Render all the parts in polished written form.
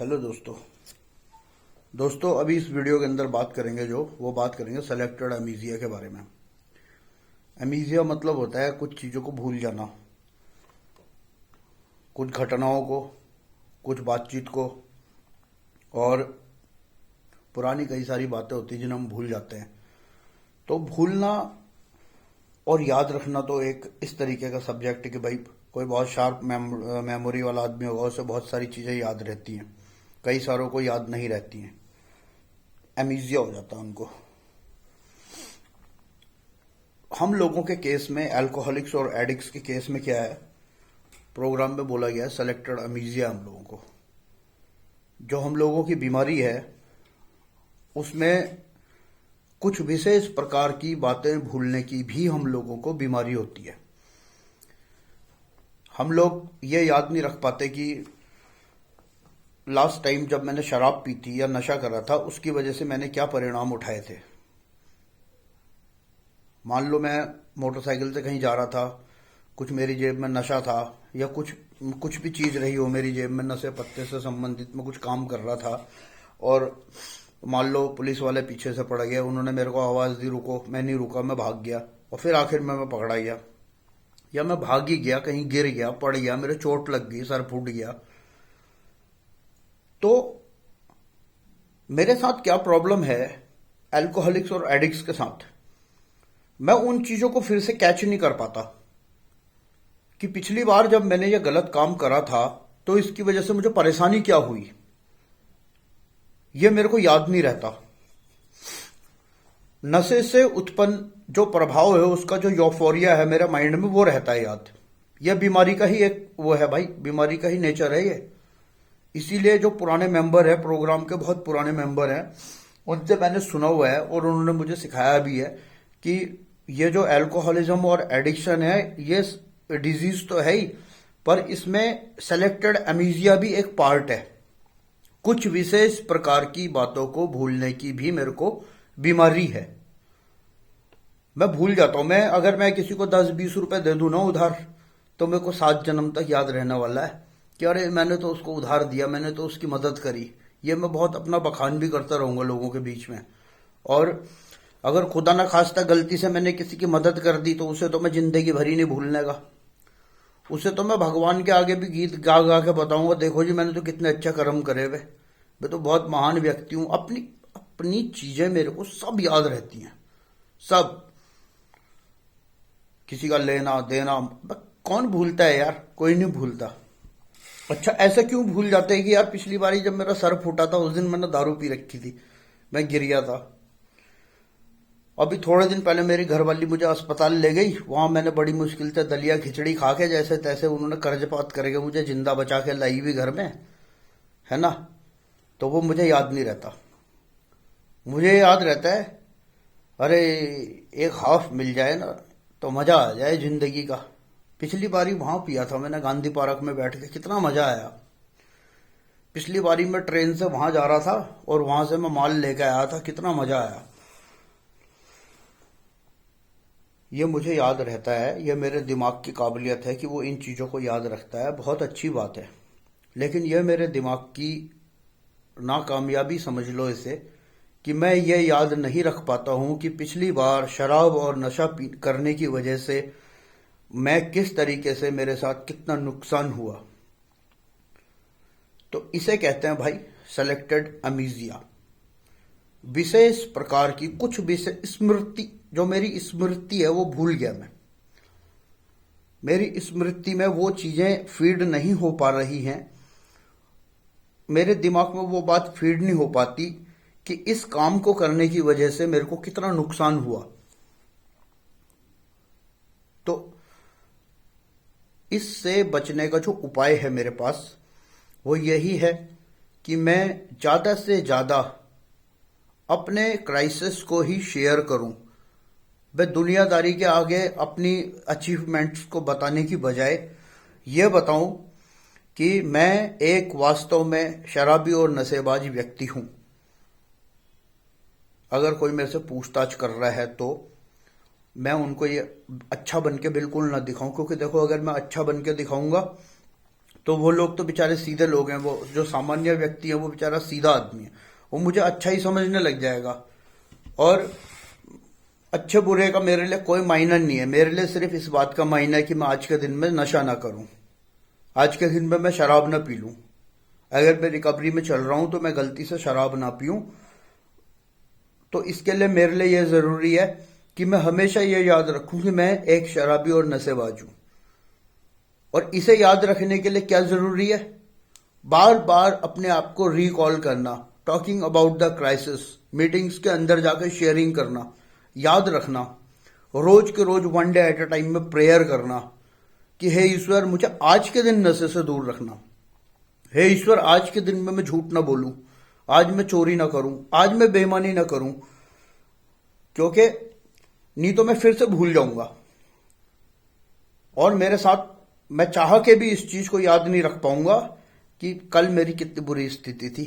Hello दोस्तों अभी इस वीडियो के अंदर बात करेंगे बात करेंगे सेलेक्टेड अमीजिया के बारे में। अमीजिया मतलब होता है कुछ चीज़ों को भूल जाना, कुछ घटनाओं को, कुछ बातचीत को, और पुरानी कई सारी बातें होती हैं जिन्हें हम भूल जाते हैं। तो भूलना और याद रखना तो एक इस तरीके का सब्जेक्ट है कि भाई कोई बहुत शार्प मेमोरी वाला आदमी होगा, उसे बहुत सारी चीज़ें याद रहती हैं, कई सारों को याद नहीं रहती हैं, एमीजिया हो जाता है उनको। हम लोगों के केस में, अल्कोहलिक्स और एडिक्ट्स के केस में क्या है, प्रोग्राम में बोला गया है सेलेक्टेड अमीजिया हम लोगों को। जो हम लोगों की बीमारी है उसमें कुछ विशेष प्रकार की बातें भूलने की भी हम लोगों को बीमारी होती है। हम लोग ये याद नहीं रख पाते कि लास्ट टाइम जब मैंने शराब पी थी या नशा करा था उसकी वजह से मैंने क्या परिणाम उठाए थे। मान लो मैं मोटरसाइकिल से कहीं जा रहा था, कुछ मेरी जेब में नशा था या कुछ भी चीज रही हो मेरी जेब में, नशे पत्ते से संबंधित मैं कुछ काम कर रहा था और मान लो पुलिस वाले पीछे से पड़ गए, उन्होंने मेरे को आवाज दी रुको, मैं नहीं रुका, मैं भाग गया और फिर आखिर में मैं पकड़ा गया, या मैं भाग ही गया, कहीं गिर गया, पड़ गया, मेरे चोट लग गई, सर फूट गया। तो मेरे साथ क्या प्रॉब्लम है अल्कोहलिक्स और एडिक्ट्स के साथ, मैं उन चीजों को फिर से कैच नहीं कर पाता कि पिछली बार जब मैंने ये गलत काम करा था तो इसकी वजह से मुझे परेशानी क्या हुई, ये मेरे को याद नहीं रहता। नशे से उत्पन्न जो प्रभाव है, उसका जो यूफोरिया है मेरे माइंड में, वो रहता है याद। यह बीमारी का ही एक वो है भाई, बीमारी का ही नेचर है ये। इसीलिए जो पुराने मेंबर है प्रोग्राम के, बहुत पुराने मेंबर हैं, उनसे मैंने सुना हुआ है और उन्होंने मुझे सिखाया भी है कि ये जो अल्कोहलिज्म और एडिक्शन है ये डिजीज तो है ही, पर इसमें सेलेक्टेड अमीजिया भी एक पार्ट है। कुछ विशेष प्रकार की बातों को भूलने की भी मेरे को बीमारी है। मैं भूल जाता हूं। अगर मैं किसी को 10-20 रुपए दे दूं ना उधार, तो मेरे को 7 जन्म तक याद रहने वाला है कि अरे मैंने तो उसको उधार दिया, मैंने तो उसकी मदद करी। ये मैं बहुत अपना बखान भी करता रहूंगा लोगों के बीच में। और अगर खुदा ना खास्ता गलती से मैंने किसी की मदद कर दी तो उसे तो मैं जिंदगी भर ही नहीं भूलने का। उसे तो मैं भगवान के आगे भी गीत गा गा के बताऊंगा, देखो जी मैंने तो कितने अच्छा कर्म करे हुए, मैं तो बहुत महान व्यक्ति हूं। अपनी अपनी चीजें मेरे को सब याद रहती हैं, सब। किसी का लेना देना कौन भूलता है यार, कोई नहीं भूलता। अच्छा, ऐसा क्यों भूल जाते हैं कि यार पिछली बारी जब मेरा सर फूटा था उस दिन मैंने दारू पी रखी थी, मैं गिर गया था। अभी थोड़े दिन पहले मेरी घरवाली मुझे अस्पताल ले गई, वहां मैंने बड़ी मुश्किल से दलिया खिचड़ी खा के जैसे तैसे उन्होंने कर्जपात करके मुझे जिंदा बचा के लाई हुई घर में, है ना। तो वो मुझे याद नहीं रहता। मुझे याद रहता है अरे एक हाफ मिल जाए ना तो मजा आ जाए जिंदगी का। पिछली बारी वहां पिया था मैंने, गांधी पार्क में बैठ के, कितना मजा आया। पिछली बारी मैं ट्रेन से वहां जा रहा था और वहां से मैं माल लेके आया था, कितना मजा आया। ये मुझे याद रहता है, ये मेरे दिमाग की काबिलियत है कि वो इन चीज़ों को याद रखता है, बहुत अच्छी बात है। लेकिन यह मेरे दिमाग की नाकामयाबी समझ लो इसे, कि मैं ये याद नहीं रख पाता हूं कि पिछली बार शराब और नशा करने की वजह से मैं किस तरीके से, मेरे साथ कितना नुकसान हुआ। तो इसे कहते हैं भाई सेलेक्टेड अमीजिया। विशेष प्रकार की कुछ विशेष स्मृति, जो मेरी स्मृति है वो भूल गया मैं। मेरी स्मृति में वो चीजें फीड नहीं हो पा रही हैं, मेरे दिमाग में वो बात फीड नहीं हो पाती कि इस काम को करने की वजह से मेरे को कितना नुकसान हुआ। तो इससे बचने का जो उपाय है मेरे पास वो यही है कि मैं ज्यादा से ज्यादा अपने क्राइसिस को ही शेयर करूं। मैं दुनियादारी के आगे अपनी अचीवमेंट्स को बताने की बजाय ये बताऊं कि मैं एक वास्तव में शराबी और नशेबाज व्यक्ति हूं। अगर कोई मेरे से पूछताछ कर रहा है तो मैं उनको ये अच्छा बन के बिल्कुल ना दिखाऊं, क्योंकि देखो अगर मैं अच्छा बन के दिखाऊंगा तो वो लोग तो बेचारे सीधे लोग हैं, वो जो सामान्य व्यक्ति है वो बेचारा सीधा आदमी है, वो मुझे अच्छा ही समझने लग जाएगा। और अच्छे बुरे का मेरे लिए कोई मायना नहीं है, मेरे लिए सिर्फ इस बात का मायना है कि मैं आज के दिन में नशा ना करूं, आज के दिन में मैं शराब ना पी लूं। अगर मैं रिकवरी में चल रहा हूं तो मैं गलती से शराब ना पीऊं। तो इसके लिए मेरे लिए यह जरूरी है कि मैं हमेशा ये याद रखूं कि मैं एक शराबी और नशेबाज हूं। और इसे याद रखने के लिए क्या जरूरी है? बार बार अपने आप को रिकॉल करना, talking about the crisis, meetings के अंदर जाकर शेयरिंग करना, याद रखना, रोज के रोज one day at a time में प्रेयर करना कि हे ईश्वर मुझे आज के दिन नशे से दूर रखना। हे ईश्वर आज के दिन में मैं झूठ ना बोलूं, आज मैं चोरी ना करूं, आज मैं बेईमानी ना करूं, क्योंकि नहीं तो मैं फिर से भूल जाऊंगा। और मेरे साथ मैं चाह के भी इस चीज को याद नहीं रख पाऊंगा कि कल मेरी कितनी बुरी स्थिति थी,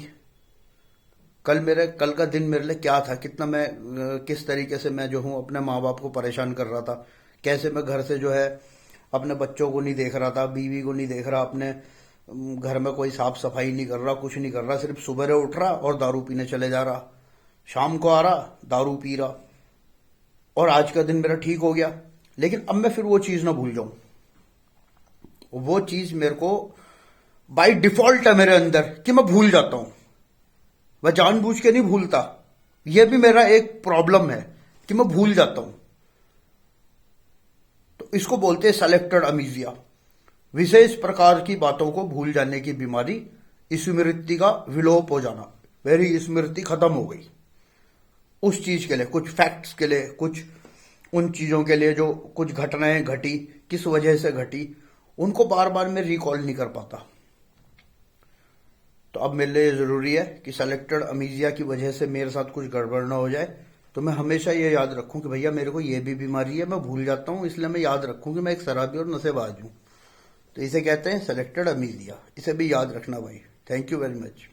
कल का दिन मेरे लिए क्या था, कितना मैं किस तरीके से मैं जो हूं अपने माँ बाप को परेशान कर रहा था, कैसे मैं घर से जो है अपने बच्चों को नहीं देख रहा था, बीवी को नहीं देख रहा, अपने घर में कोई साफ सफाई नहीं कर रहा, कुछ नहीं कर रहा, सिर्फ सुबह उठ रहा और दारू पीने चले जा रहा, शाम को आ रहा दारू पी रहा। और आज का दिन मेरा ठीक हो गया, लेकिन अब मैं फिर वो चीज ना भूल जाऊं। वो चीज मेरे को बाय डिफॉल्ट है मेरे अंदर कि मैं भूल जाता हूं, मैं जानबूझ के नहीं भूलता। यह भी मेरा एक प्रॉब्लम है कि मैं भूल जाता हूं। तो इसको बोलते हैं सेलेक्टेड अमीजिया, विशेष प्रकार की बातों को भूल जाने की बीमारी, स्मृति का विलोप हो जाना, मेरी स्मृति खत्म हो गई उस चीज के लिए, कुछ फैक्ट्स के लिए, कुछ उन चीजों के लिए जो कुछ घटनाएं घटी, किस वजह से घटी, उनको बार बार मैं रिकॉल नहीं कर पाता। तो अब मेरे लिए जरूरी है कि सेलेक्टेड अमीजिया की वजह से मेरे साथ कुछ गड़बड़ ना हो जाए, तो मैं हमेशा ये याद रखूं कि भैया मेरे को ये भी बीमारी है, मैं भूल जाता हूं, इसलिए मैं याद रखूं कि मैं एक शराबी और नशेबाज हूं। तो इसे कहते हैं सेलेक्टेड अमीजिया, इसे भी याद रखना भाई। Thank you very much.